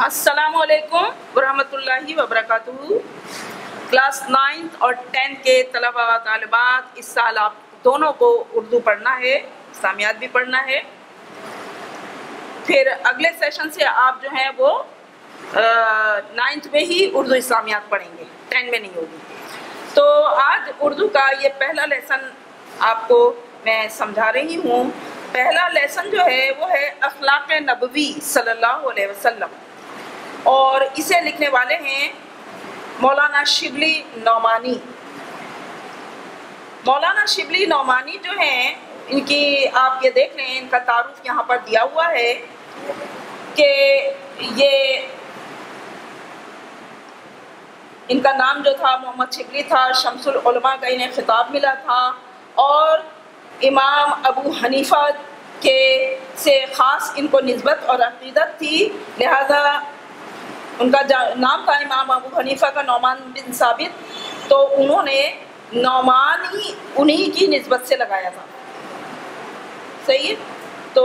السلام علیکم ورحمۃ اللہ وبرکاتہ۔ کلاس 9 اور 10 کے طلباء و طالبات، اس سال آپ دونوں کو اردو پڑھنا ہے، اسلامیات بھی پڑھنا ہے۔ پھر اگلے سیشن سے آپ جو ہیں وہ 9th میں ہی اردو اسلامیات پڑھیں گے، 10 میں نہیں ہوگی۔ تو آج اردو کا یہ پہلا لیسن آپ کو میں سمجھا رہی ہوں۔ پہلا لیسن جو ہے وہ ہے اخلاق نبوی صلی اللہ علیہ وسلم، اور اسے لکھنے والے ہیں مولانا شبلی نعمانی۔ مولانا شبلی نعمانی جو ہیں، ان کی آپ یہ دیکھ لیں، ان کا تعارف یہاں پر دیا ہوا ہے کہ یہ ان کا نام جو تھا محمد شبلی تھا، شمس العلماء کا انہیں خطاب ملا تھا، اور امام ابو حنیفہ کے سے خاص ان کو نسبت اور عقیدت تھی، لہذا ان کا نام تھا امام ابو حنیفہ کا نعمان بن ثابت، تو انہوں نے نعمان ہی انہی کی نسبت سے لگایا تھا۔ صحیح۔ تو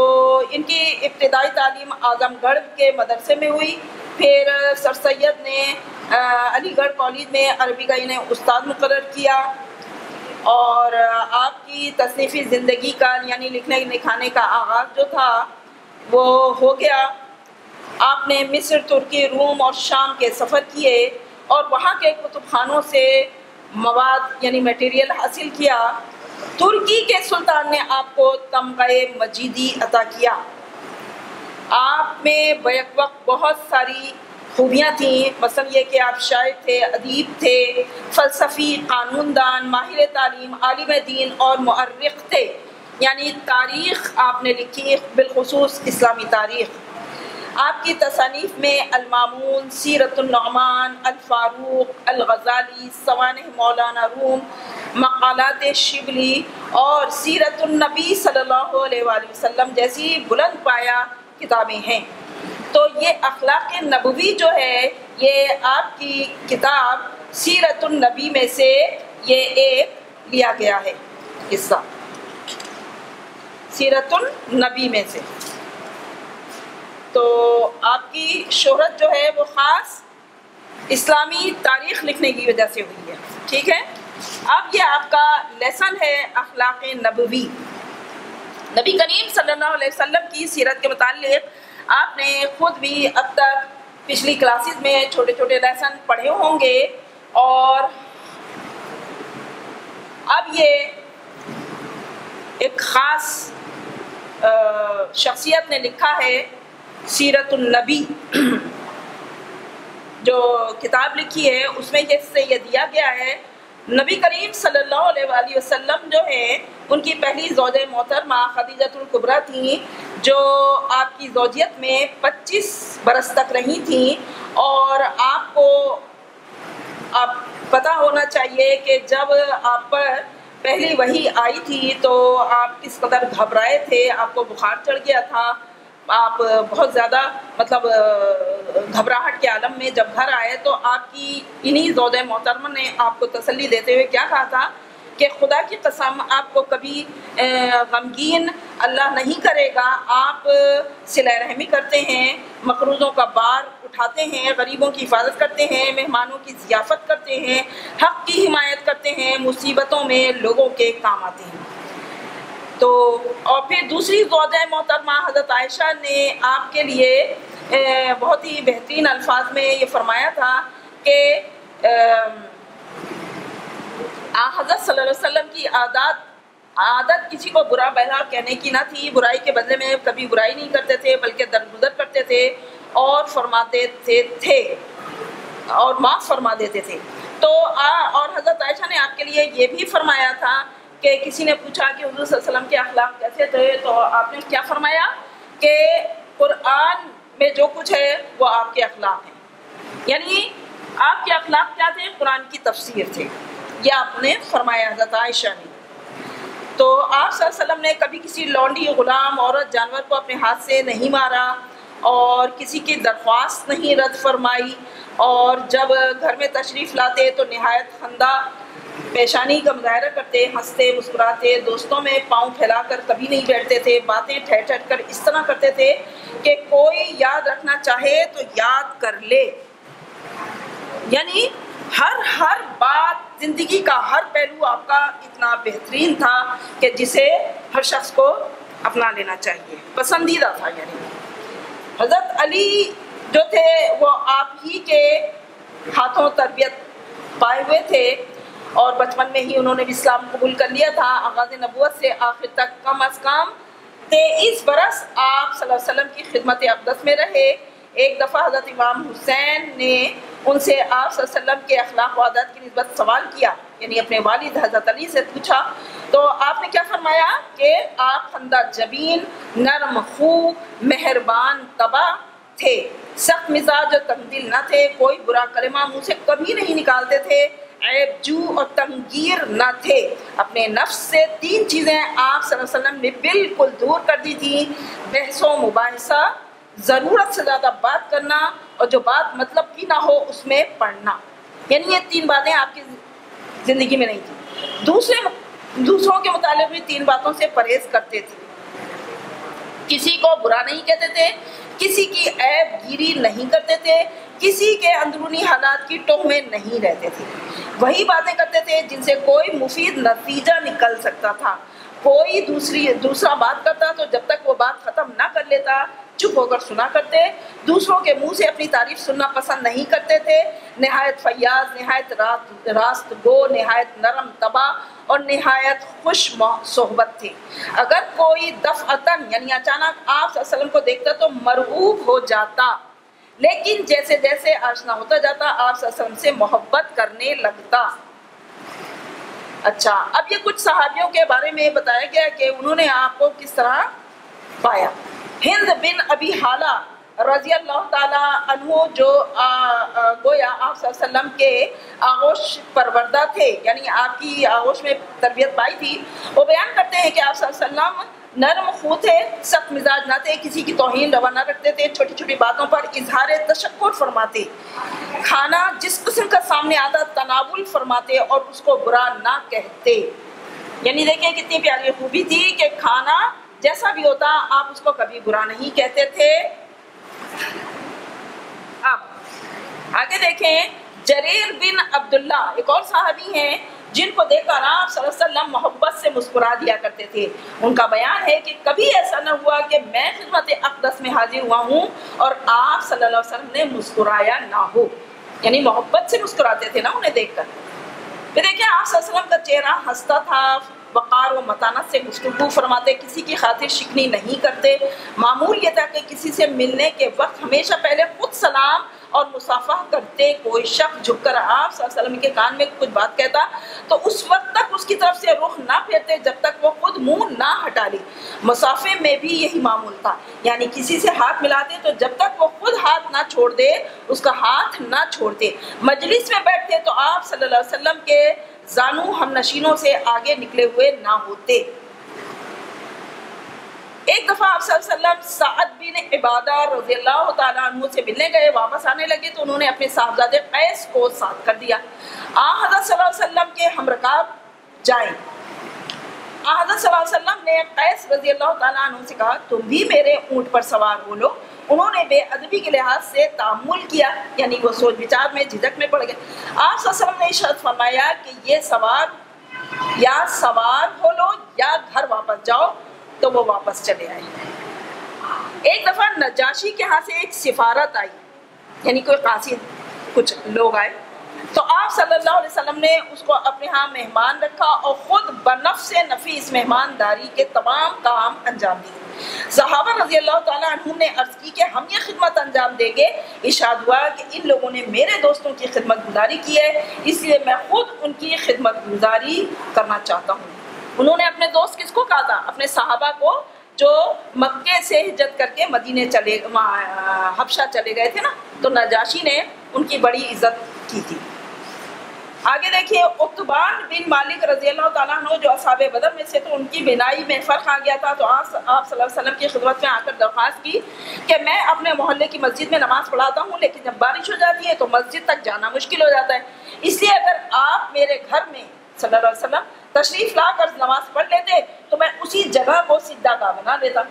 ان کی ابتدائی تعلیم اعظم گڑھ کے مدرسے میں ہوئی، پھر سر سید نے علی گڑھ کالج میں عربی کا انہیں استاد مقرر کیا، اور آپ کی تصنیفی زندگی کا یعنی لکھنے لکھانے کا آغاز جو تھا وہ ہو گیا۔ آپ نے مصر، ترکی، روم اور شام کے سفر کیے، اور وہاں کے کتب خانوں سے مواد یعنی میٹیریل حاصل کیا۔ ترکی کے سلطان نے آپ کو تمغہ مجیدی عطا کیا۔ آپ میں بیک وقت بہت ساری خوبیاں تھیں، مثلا یہ کہ آپ شاعر تھے، ادیب تھے، فلسفی، قانون دان، ماہر تعلیم، عالم دین اور مؤرخ تھے، یعنی تاریخ آپ نے لکھی، بالخصوص اسلامی تاریخ۔ آپ کی تصانیف میں المامون، سیرت النعمان، الفاروق، الغزالی، سوانح مولانا روم، مقالات شبلی اور سیرت النبی صلی اللہ علیہ وآلہ وسلم جیسی بلند پایہ کتابیں ہیں۔ تو یہ اخلاق نبوی جو ہے، یہ آپ کی کتاب سیرت النبی میں سے یہ ایک لیا گیا ہے حصہ، سیرت النبی میں سے۔ تو آپ کی شہرت جو ہے وہ خاص اسلامی تاریخ لکھنے کی وجہ سے ہوئی ہے، ٹھیک ہے۔ اب یہ آپ کا لیسن ہے اخلاق نبوی۔ نبی کریم صلی اللہ علیہ وسلم کی سیرت کے متعلق آپ نے خود بھی اب تک پچھلی کلاسز میں چھوٹے چھوٹے لیسن پڑھے ہوں گے، اور اب یہ ایک خاص شخصیت نے لکھا ہے سیرت النبی، جو کتاب لکھی ہے اس میں یہ دیا گیا ہے نبی کریم صلی اللہ علیہ وآلہ وسلم جو ہیں، ان کی پہلی زوجہ محترمہ خدیجہ الکبریٰ تھیں، جو آپ کی زوجیت میں 25 برس تک رہی تھیں، اور آپ کو پتہ ہونا چاہیے کہ جب آپ پر پہلی وحی آئی تھی تو آپ کس قدر گھبرائے تھے، آپ کو بخار چڑھ گیا تھا، آپ بہت زیادہ گھبراہٹ کے عالم میں جب گھر آئے تو آپ کی انہی زوجہ محترمہ نے آپ کو تسلی دیتے ہوئے کیا کہا تھا کہ خدا کی قسم آپ کو کبھی غمگین اللہ نہیں کرے گا، آپ صلہ رحمی کرتے ہیں، مقروضوں کا بار اٹھاتے ہیں، غریبوں کی حفاظت کرتے ہیں، مہمانوں کی ضیافت کرتے ہیں، حق کی حمایت کرتے ہیں، مصیبتوں میں لوگوں کے کام آتے ہیں۔ تو اور پھر دوسری زوجہ محترمہ حضرت عائشہ نے آپ کے لیے بہت ہی بہترین الفاظ میں یہ فرمایا تھا کہ حضرت صلی اللہ علیہ وسلم کی عادت کسی کو برا بھلا کہنے کی نہ تھی، برائی کے بدلے میں کبھی برائی نہیں کرتے تھے بلکہ درگزر کرتے تھے اور فرماتے تھے اور معاف فرما دیتے تھے۔ تو اور حضرت عائشہ نے آپ کے لیے یہ بھی فرمایا تھا کہ کسی نے پوچھا کہ حضور صلی اللہ علیہ وسلم کے اخلاق کیسے تھے، تو آپ نے کیا فرمایا کہ قرآن میں جو کچھ ہے وہ آپ کے اخلاق ہیں، یعنی آپ کے اخلاق کیا تھے؟ قرآن کی تفسیر تھے، یہ آپ نے فرمایا حضرت عائشہ نے۔ تو آپ صلی اللہ علیہ وسلم نے کبھی کسی لونڈی، غلام، عورت، جانور کو اپنے ہاتھ سے نہیں مارا، اور کسی کی درخواست نہیں رد فرمائی، اور جب گھر میں تشریف لاتے تو نہایت خندہ پیشانی کا مظاہرہ کرتے، ہنستے مسکراتے، دوستوں میں پاؤں پھیلا کر کبھی نہیں بیٹھتے تھے، باتیں ٹھہر ٹھہر کر اس طرح کرتے تھے کہ کوئی یاد رکھنا چاہے تو یاد کر لے. یعنی ہر بات، زندگی کا ہر پہلو آپ کا اتنا بہترین تھا کہ جسے ہر شخص کو اپنا لینا چاہیے، پسندیدہ تھا. یعنی حضرت علی جو تھے وہ آپ ہی کے ہاتھوں تربیت پائے ہوئے تھے اور بچپن میں ہی انہوں نے اسلام قبول کر لیا تھا. آغاز نبوت سے آخر تک کم از کم 23 برس آپ صلی اللہ علیہ وسلم کی خدمت اقدس میں رہے. ایک دفعہ حضرت امام حسین نے ان سے آپ صلی اللہ علیہ وسلم کے اخلاق و عادات کی نسبت سوال کیا، یعنی اپنے والد حضرت علی سے پوچھا. تو آپ نے کیا فرمایا کہ آپ خندہ جبین، نرم خو، مہربان طبع تھے، سخت مزاج اور تنگ دل نہ تھے، کوئی برا کلمہ منہ سے کبھی نہیں نکالتے تھے، عیب جو اور تنگیر نہ تھے. اپنے نفس سے 3 چیزیں آپ صلی اللہ علیہ وسلم نے بالکل دور کر دی تھیں: بحث و مباحثہ، ضرورت سے زیادہ بات کرنا، اور جو بات مطلب کی نہ ہو اس میں پڑھنا. یعنی یہ 3 باتیں آپ کی زندگی میں نہیں تھیں. دوسروں کے متعلق بھی 3 باتوں سے پرہیز کرتے تھے. کسی کو برا نہیں کہتے تھے، کسی کی عیب گیری نہیں کرتے تھے، کسی کے اندرونی حالات کی ٹوہ میں نہیں رہتے تھے. وہی باتیں کرتے تھے جن سے کوئی مفید نتیجہ نکل سکتا تھا. کوئی دوسرا بات کرتا تو جب تک وہ بات ختم نہ کر لیتا چپ ہو کر سنا کرتے. دوسروں کے منہ سے اپنی تعریف سننا پسند نہیں کرتے تھے. نہایت فیاض، نہایت راست گو، نہایت نرم طبع اور نہایت خوش صحبت تھے. اگر کوئی دفعتاً یعنی اچانک آپ صلی اللہ علیہ وسلم کو دیکھتا تو مرعوب ہو جاتا، لیکن جیسے جیسے آشنا ہوتا جاتا آپ صلی اللہ علیہ وسلم سے محبت کرنے لگتا. اچھا، اب یہ کچھ صحابیوں کے بارے میں بتایا گیا کہ انہوں نے آپ کو کس طرح پایا. ہند بن ابی حالہ رضی اللہ تعالیٰ عنہ جو گویا آپ صلی اللہ علیہ وسلم کے آغوش پروردہ تھے، یعنی آپ کی آغوش میں تربیت پائی تھی، وہ بیان کرتے ہیں کہ آپ صلی اللہ علیہ وسلم نرم خو تھے، سخت مزاج نہ تھے، کسی کی توہین روا نہ رکھتے تھے، چھوٹی چھوٹی باتوں پر اظہار تشکر فرماتے، کھانا جس قسم کا سامنے آتا تناول فرماتے اور اس کو برا نہ کہتے. یعنی دیکھیں کتنی پیاری خوبی تھی کہ کھانا جیسا بھی ہوتا آپ اس کو کبھی برا نہیں کہتے تھے. اب آگے دیکھیں، جریر بن عبداللہ ایک اور صحابی ہیں جن کو دیکھ کر آپ صلی اللہ علیہ وسلم محبت سے مسکرا دیا کرتے تھے. ان کا بیان ہے کہ کبھی ایسا نہ ہوا کہ میں خدمت اقدس میں حاضر ہوا ہوں اور آپ صلی اللہ علیہ وسلم نے مسکرایا نہ ہو. یعنی محبت سے مسکراتے تھے نا انہیں دیکھ کر. پھر دیکھیں آپ صلی اللہ علیہ وسلم کا چہرہ ہنستا تھا، وقار و متانت سے گفتگو فرماتے، کسی کی خاطر شکنی نہیں کرتے. معمول یہ تھا کہ کسی سے ملنے کے وقت ہمیشہ پہلے خود سلام اور مصافحہ کرتے. کوئی شخص جھک کر آپ صلی اللہ علیہ وسلم کے کان میں کچھ بات کہتا تو اس وقت تک اس کی طرف سے رخ نہ پھیرتے جب تک وہ خود منہ نہ ہٹا لے. مصافحے میں بھی یہی معمول تھا، یعنی کسی سے ہاتھ ملاتے تو جب تک وہ خود ہاتھ نہ چھوڑ دے اس کا ہاتھ نہ چھوڑتے. مجلس میں بیٹھتے تو آپ صلی اللہ علیہ وسلم کے زانو ہم نشینوں سے آگے نکلے ہوئے نہ ہوتے. ایک دفعہ آپ صلی اللہ علیہ وسلم سعد بن عبادہ رضی اللہ تعالیٰ عنہ سے ملنے گئے. واپس آنے لگے تو انہوں نے اپنے صاحبزادے قیس کو ساتھ کر دیا. حضرت صلی اللہ علیہ وسلم کے ہمرکاب جائیں. حضرت صلی اللہ علیہ وسلم نے قیس رضی اللہ تعالیٰ عنہ سے کہا تم بھی میرے اونٹ پر سوار ہو لو. انہوں نے بے ادبی کے لحاظ سے تعامل کیا، یعنی وہ سوچ بچار میں جھجک میں پڑ گئے. آپ صلی اللہ علیہ وسلم نے ارشاد فرمایا کہ یہ سوار ہو لو یا گھر واپس جاؤ. تو وہ واپس چلے آئے. ایک دفعہ نجاشی کے ہاں سے ایک سفارت آئی، یعنی کوئی قاصد کچھ لوگ آئے تو آپ صلی اللہ علیہ وسلم نے اس کو اپنے ہاں مہمان رکھا اور خود بنفس نفیس مہمانداری کے تمام کام انجام دیے. صحابہ رضی اللہ تعالیٰ عنہ نے عرض کی کہ ہم یہ خدمت انجام دیں گے. ارشاد ہوا کہ ان لوگوں نے میرے دوستوں کی خدمت گزاری کی ہے، اس لیے میں خود ان کی خدمت گزاری کرنا چاہتا ہوں. انہوں نے اپنے دوست کس کو کہا تھا؟ اپنے صحابہ کو جو مکے سے ہجرت کر کے مدینے حبشہ چلے گئے تھے نا، تو نجاشی نے ان کی بڑی عزت کی تھی. آگے دیکھیے، عتبان بن مالک رضی اللہ تعالیٰ عنہ جو اصحاب بدر میں سے تو ان کی بینائی میں فرق آ گیا تھا. تو آپ صلی اللہ علیہ وسلم کی خدمت میں آ کر درخواست کی کہ میں اپنے محلے کی مسجد میں نماز پڑھاتا ہوں، لیکن جب بارش ہو جاتی ہے تو مسجد تک جانا مشکل ہو جاتا ہے، اس لیے اگر آپ میرے گھر میں صلی اللہ علیہ وسلم تشریف لا کر نماز پڑھ لیتے تو میں اسی جگہ کو سجدہ گاہ بنا لیتا۔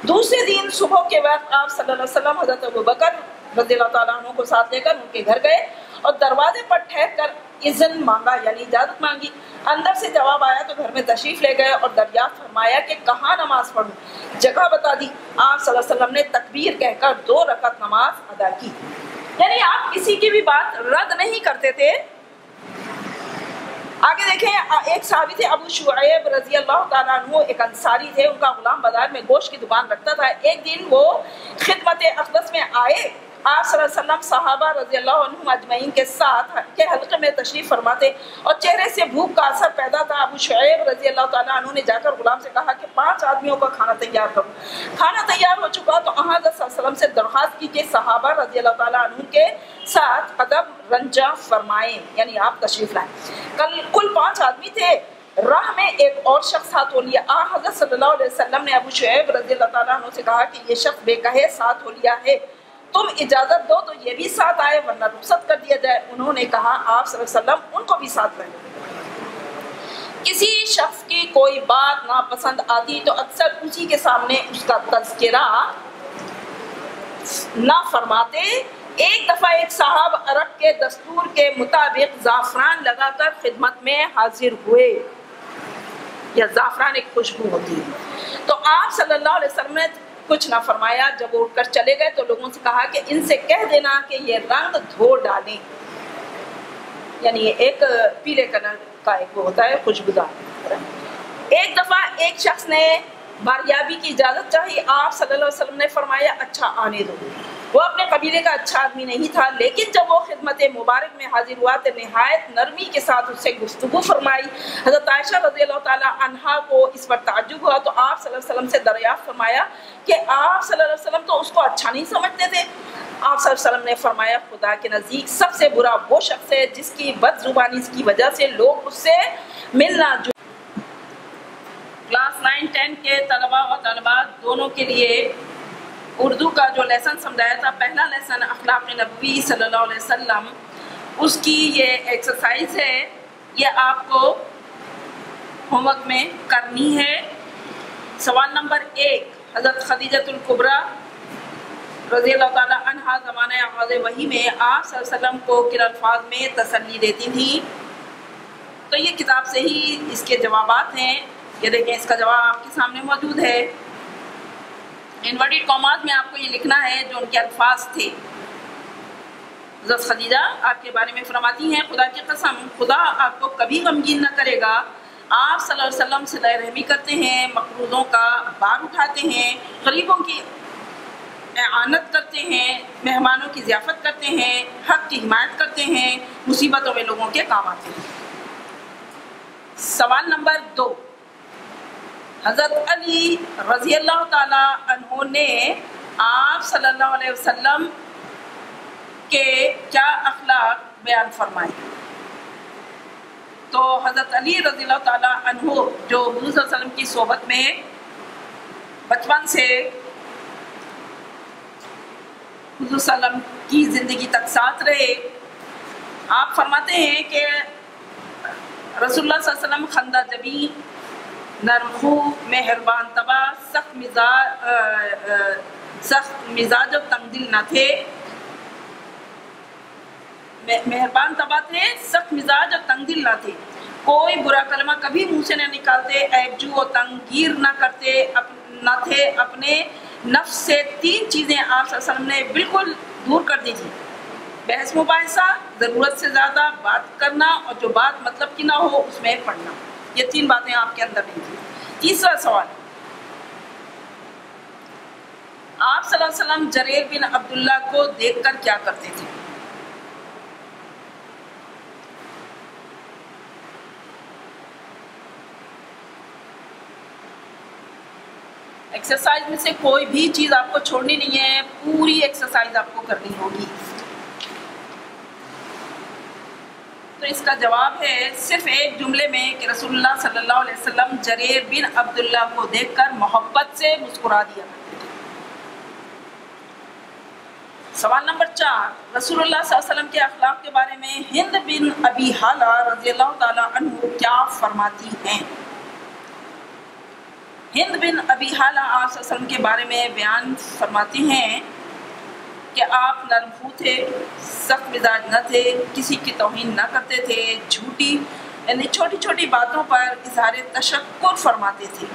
دوسرے دن صبح کے وقت آپ صلی اللہ علیہ وسلم حضرت ابوبکر رضی اللہ تعالیٰ عنہ کو ساتھ لے کر ان کے گھر گئے اور دروازے پر ٹھہر کر اذن مانگا، یعنی اجازت مانگی۔ اندر سے جواب آیا تو گھر میں تشریف لے گئے اور دریافت فرمایا کہ کہاں نماز پڑھوں، جگہ بتا دی۔ آپ صلی اللہ علیہ وسلم نے تکبیر کہہ کر 2 رکعت نماز ادا کی، یعنی آپ کسی کی بھی بات رد نہیں کرتے تھے۔ آگے دیکھیں، ایک صحابی تھے ابو شعیب رضی اللہ تعالیٰ عنہ، ایک انصاری تھے، ان کا غلام بازار میں گوشت کی دکان رکھتا تھا۔ ایک دن وہ خدمت اقدس میں آئے، آپ صلی اللہ علیہ وسلم صحابہ رضی اللہ عنہم اجمعین کے ساتھ کے حلقے میں تشریف فرماتے اور چہرے سے بھوک کا اثر پیدا تھا۔ ابو شعیب رضی اللہ تعالیٰ عنہ نے جا کر غلام سے کہا کہ 5 آدمیوں کا کھانا تیار کرو۔ کھانا تیار ہو چکا تو حضرت صلی اللہ علیہ وسلم سے درخواست کی کہ صحابہ رضی اللہ تعالیٰ عنہ کے ساتھ قدم رنجہ فرمائیں، یعنی آپ تشریف لائیں۔ کل 5 آدمی تھے۔ راہ میں ایک اور شخص ساتھ ہو لیا۔ حضرت صلی اللہ علیہ وسلم نے ابو شعیب رضی اللہ تعالیٰ عنہ سے کہا کہ یہ شخص بے کہے ساتھ ہو لیا ہے، تم اجازت دو تو یہ بھی ساتھ آئے ورنہ رخصت کر دیا جائے۔ انہوں نے کہا آپ صلی اللہ علیہ وسلم ان کو بھی ساتھ لائیں۔ کسی شخص کی کوئی بات ناپسند آتی تو اکثر اسی کے سامنے اس کا تذکرہ نہ فرماتے۔ ایک دفعہ ایک صاحب عرب کے دستور کے مطابق زعفران لگا کر خدمت میں حاضر ہوئے، یا زعفران ایک خوشبو ہوتی ہے، تو آپ صلی اللہ علیہ وسلم نے کچھ نہ فرمایا۔ جب وہ اٹھ کر چلے گئے تو لوگوں سے کہا کہ ان سے کہہ دینا کہ یہ رنگ دھو ڈالیں، یعنی ایک پیلے کلر کا ایک وہ ہوتا ہے خوشبودار۔ ایک دفعہ ایک شخص نے باریابی کی اجازت چاہی، آپ صلی اللہ علیہ وسلم نے فرمایا اچھا آنے دو۔ وہ اپنے قبیلے کا اچھا آدمی نہیں تھا، لیکن جب وہ خدمت مبارک میں حاضر ہوا تو نہایت نرمی کے ساتھ اس سے گفتگو فرمائی۔ حضرت عائشہ رضی اللہ تعالیٰ عنہا کو اس پر تعجب ہوا تو آپ صلی اللہ علیہ وسلم سے دریافت فرمایا کہ آپ صلی اللہ علیہ وسلم تو اس کو اچھا نہیں سمجھتے تھے۔ آپ صلی اللہ علیہ وسلم نے فرمایا خدا کے نزدیک سب سے برا وہ شخص ہے جس کی بد زبانی کی وجہ سے لوگ اس سے ملنا جو۔ کلاس 9-10 کے طلباء و طالبات دونوں کے لیے اردو کا جو لیسن سمجھایا تھا، پہلا لیسن اخلاق نبوی صلی اللہ علیہ وسلم، اس کی یہ ایکسرسائز ہے، یہ آپ کو ہوم ورک میں کرنی ہے۔ سوال نمبر 1، حضرت خدیجۃ الکبریٰ رضی اللہ تعالیٰ عنہا زمانہ آغاز وحی میں آپ صلی اللہ علیہ وسلم کو کن الفاظ میں تسلی دیتی تھیں؟ تو یہ کتاب سے ہی اس کے جوابات ہیں، یہ دیکھیں اس کا جواب آپ کے سامنے موجود ہے۔ انورٹڈ کاماز میں آپ کو یہ لکھنا ہے جو ان کے الفاظ تھے۔ حضرت خدیجہ آپ کے بارے میں فرماتی ہیں خدا کی قسم خدا آپ کو کبھی غمگین نہ کرے گا، آپ صلی اللہ علیہ وسلم صلہ رحمی کرتے ہیں، مقروضوں کا بار اٹھاتے ہیں، غریبوں کی اعانت کرتے ہیں، مہمانوں کی ضیافت کرتے ہیں، حق کی حمایت کرتے ہیں، مصیبتوں میں لوگوں کے کام آتے ہیں۔ سوال نمبر 2، حضرت علی رضی اللہ تعالیٰ عنہ نے آپ صلی اللہ علیہ وسلم کے کیا اخلاق بیان فرمائے؟ تو حضرت علی رضی اللہ تعالیٰ عنہ جو حضور صلی اللہ علیہ وسلم کی صحبت میں بچپن سے حضور صلی اللہ علیہ وسلم کی زندگی تک ساتھ رہے، آپ فرماتے ہیں کہ رسول اللہ صلی اللہ علیہ وسلم خندہ جبین، نرم خو، مہربان طبع، سخت مزاج و تنگ دل نہ تھے، مہربان طبع تھے، سخت مزاج اور تنگ دل نہ تھے، کوئی برا کلمہ کبھی منہ سے نہ نکالتے، عیب جو و تنگیر نہ کرتے نہ تھے، اپنے نفس سے 3 چیزیں آپ صلی اللہ علیہ وسلم نے بالکل دور کر دی تھی: بحث مباحثہ، ضرورت سے زیادہ بات کرنا، اور جو بات مطلب کی نہ ہو اس میں پڑھنا۔ یہ 3 باتیں آپ کے اندر نہیں تھی۔ تیسرا سوال، آپ صلی اللہ علیہ وسلم جریر بن عبداللہ کو دیکھ کر کیا کرتے تھے؟ ایکسرسائز میں سے کوئی بھی چیز آپ کو چھوڑنی نہیں ہے، پوری ایکسرسائز آپ کو کرنی ہوگی۔ تو اس کا جواب ہے صرف ایک جملے میں کہ رسول اللہ صلی اللہ علیہ وسلم جریر بن عبداللہ کو دیکھ کر محبت سے مسکرا دیا کرتے تھے۔ سوال نمبر 4، رسول اللہ صلی اللہ علیہ وسلم کے اخلاق کے بارے میں ہند بن ابی حالہ رضی اللہ تعالیٰ عنہ کیا فرماتی ہیں؟ ہند بن ابی حالہ آپ صلی اللہ علیہ وسلم کے بارے میں بیان فرماتی ہیں کہ آپ نرم خو تھے، سخت مزاج نہ تھے، کسی کی توہین نہ کرتے تھے، جھوٹی یعنی چھوٹی چھوٹی باتوں پر اظہار تشکر فرماتے تھے،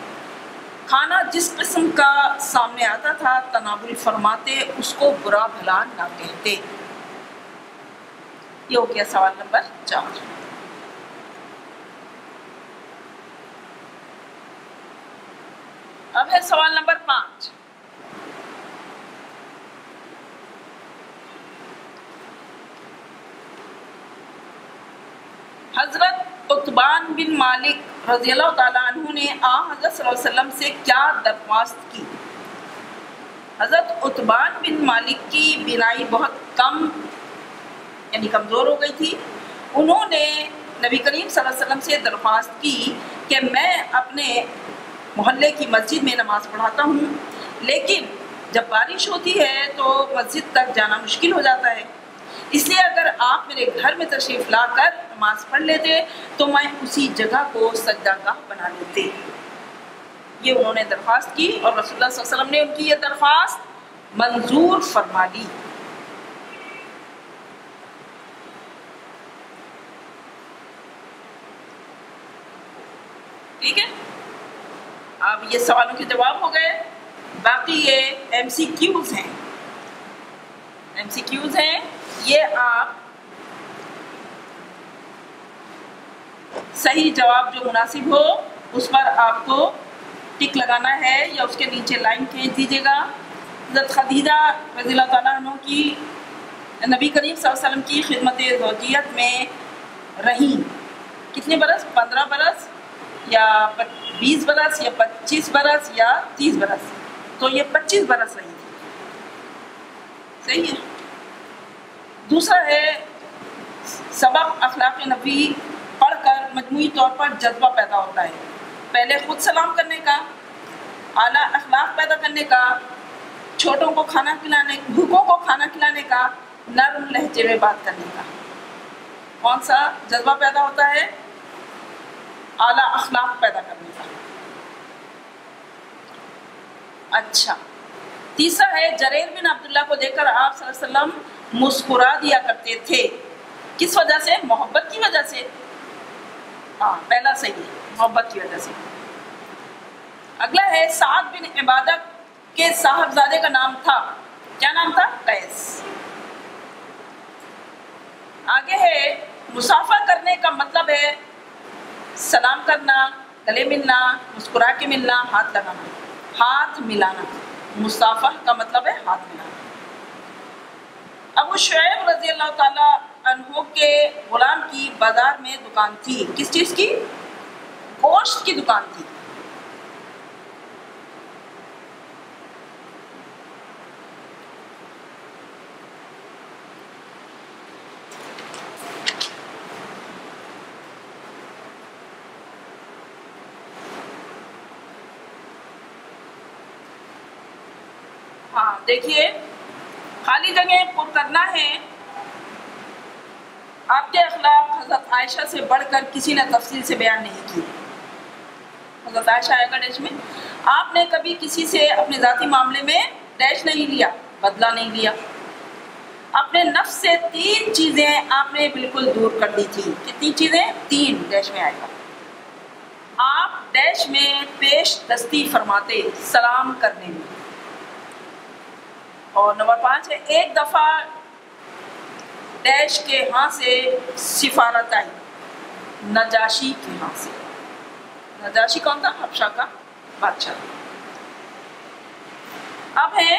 کھانا جس قسم کا سامنے آتا تھا تناول فرماتے، اس کو برا بھلا نہ کہتے۔ یہ ہو گیا سوال نمبر 4۔ اب ہے سوال نمبر 5۔ حضرت عتبان بن مالک رضی اللہ تعالیٰ عنہ نے حضرت صلی اللہ علیہ وسلم سے کیا درخواست کی؟ حضرت عتبان بن مالک کی بینائی بہت کم یعنی کمزور ہو گئی تھی۔ انہوں نے نبی کریم صلی اللہ علیہ وسلم سے درخواست کی کہ میں اپنے محلے کی مسجد میں نماز پڑھاتا ہوں، لیکن جب بارش ہوتی ہے تو مسجد تک جانا مشکل ہو جاتا ہے، اس لیے اگر آپ میرے گھر میں تشریف لا کر نماز پڑھ لیتے تو میں اسی جگہ کو سجدہ گاہ بنا لیتے۔ یہ انہوں نے درخواست کی اور رسول اللہ صلی اللہ علیہ وسلم نے ان کی یہ درخواست منظور فرما لی۔ ٹھیک ہے، اب یہ سوالوں کے جواب ہو گئے، باقی یہ ایم سی کیوز ہیں۔ ایم سی کیوز ہیں، یہ آپ صحیح جواب جو مناسب ہو اس پر آپ کو ٹک لگانا ہے یا اس کے نیچے لائن کھینچ دیجیے گا۔ حضرت خدیجہ رضی اللہ تعالیٰ عنہ کی نبی کریم صلی اللہ علیہ وسلم کی خدمت زوجیت میں رہیں کتنے برس؟ 15 برس یا 20 برس یا 25 برس یا 30 برس؟ تو یہ 25 برس رہی تھی۔ صحیح ہے۔ دوسرا ہے سبق اخلاق نبی پڑھ کر مجموعی طور پر جذبہ پیدا ہوتا ہے، پہلے خود سلام کرنے کا، اعلیٰ اخلاق پیدا کرنے کا، چھوٹوں کو کھانا کھلانے، بھوکوں کو کھانا کھلانے کا، نرم لہجے میں بات کرنے کا۔ کون سا جذبہ پیدا ہوتا ہے؟ اعلیٰ اخلاق پیدا کرنے کا۔ اچھا، تیسرا ہے جریر بن عبداللہ کو دیکھ کر آپ صلی اللہ علیہ وسلم مسکرا دیا کرتے تھے، کس وجہ سے؟ محبت کی وجہ سے۔ ہاں، پہلا صحیح ہے، محبت کی وجہ سے۔ اگلا ہے سعد بن عبادہ کے صاحبزادے کا نام تھا، کیا نام تھا؟ قیس۔ آگے ہے مسافہ کرنے کا مطلب ہے سلام کرنا، گلے ملنا، مسکرا کے ملنا، ہاتھ لگانا، ہاتھ ملانا۔ مسافہ کا مطلب ہے ہاتھ ملانا۔ ابو شعیب رضی اللہ تعالیٰ عنہ کے غلام کی بازار میں دکان تھی، کس چیز کی؟ گوشت کی دکان تھی۔ ہاں دیکھیے، خالی جگہ پر کرنا ہے۔ آپ کے اخلاق حضرت عائشہ سے بڑھ کر کسی نے تفصیل سے بیان نہیں کی۔ حضرت عائشہ آئے گا ڈیش میں۔ آپ نے کبھی کسی سے اپنے ذاتی معاملے میں ڈیش نہیں لیا، بدلہ نہیں لیا۔ اپنے نفس سے 3 چیزیں آپ نے بالکل دور کر دی تھی۔ کتنی چیزیں؟ 3 ڈیش میں آئے گا۔ آپ ڈیش میں پیش دستی فرماتے سلام کرنے میں۔ اور نمبر 5 ہے ایک دفعہ ڈیش کے ہاں سے سفارت آئی، نجاشی کے ہاں سے۔ نجاشی کون تھا؟ حبشہ کا بادشاہ۔ اب ہے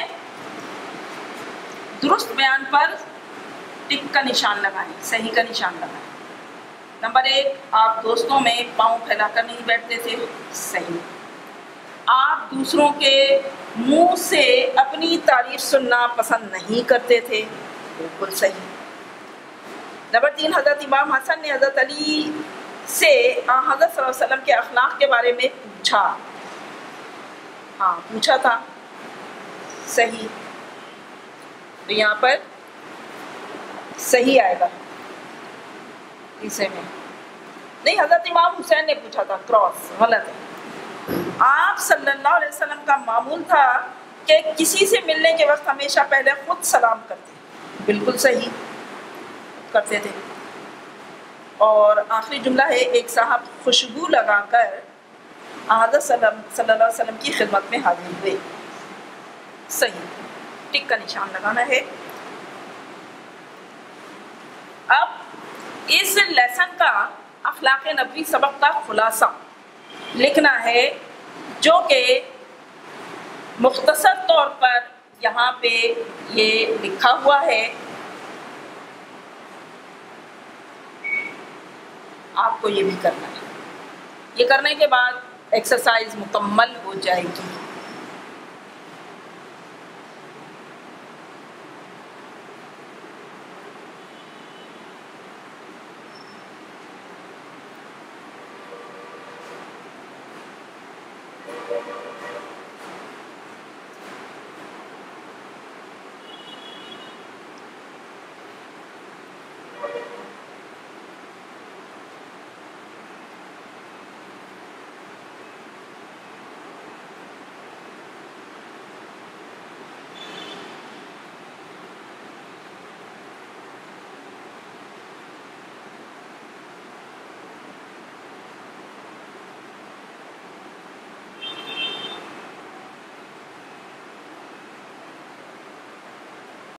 درست بیان پر ٹک کا نشان لگائیں، صحیح کا نشان لگائیں۔ نمبر 1، آپ دوستوں میں پاؤں پھیلا کر نہیں بیٹھتے تھے، صحیح۔ آپ دوسروں کے منہ سے اپنی تعریف سننا پسند نہیں کرتے تھے، بالکل صحیح۔ نمبر 3، حضرت امام حسن نے حضرت علی سے حضرت صلی اللہ علیہ وسلم کے اخلاق کے بارے میں پوچھا، ہاں پوچھا تھا، صحیح۔ تو یہاں پر صحیح آئے گا تیسرے میں نہیں، حضرت امام حسین نے پوچھا تھا، کراس غلط ہے۔ آپ صلی اللہ علیہ وسلم کا معمول تھا کہ کسی سے ملنے کے وقت ہمیشہ پہلے خود سلام کرتے، بالکل صحیح کرتے تھے۔ اور آخری جملہ ہے، ایک صاحب خوشبو لگا کر حضرت صلی اللہ علیہ وسلم کی خدمت میں حاضر ہوئے، صحیح، ٹک کا نشان لگانا ہے۔ اب اس لیسن کا اخلاق نبوی سبق کا خلاصہ لکھنا ہے، جو کہ مختصر طور پر یہاں پہ یہ لکھا ہوا ہے، آپ کو یہ بھی کرنا ہے۔ یہ کرنے کے بعد ایکسرسائز مکمل ہو جائے گی۔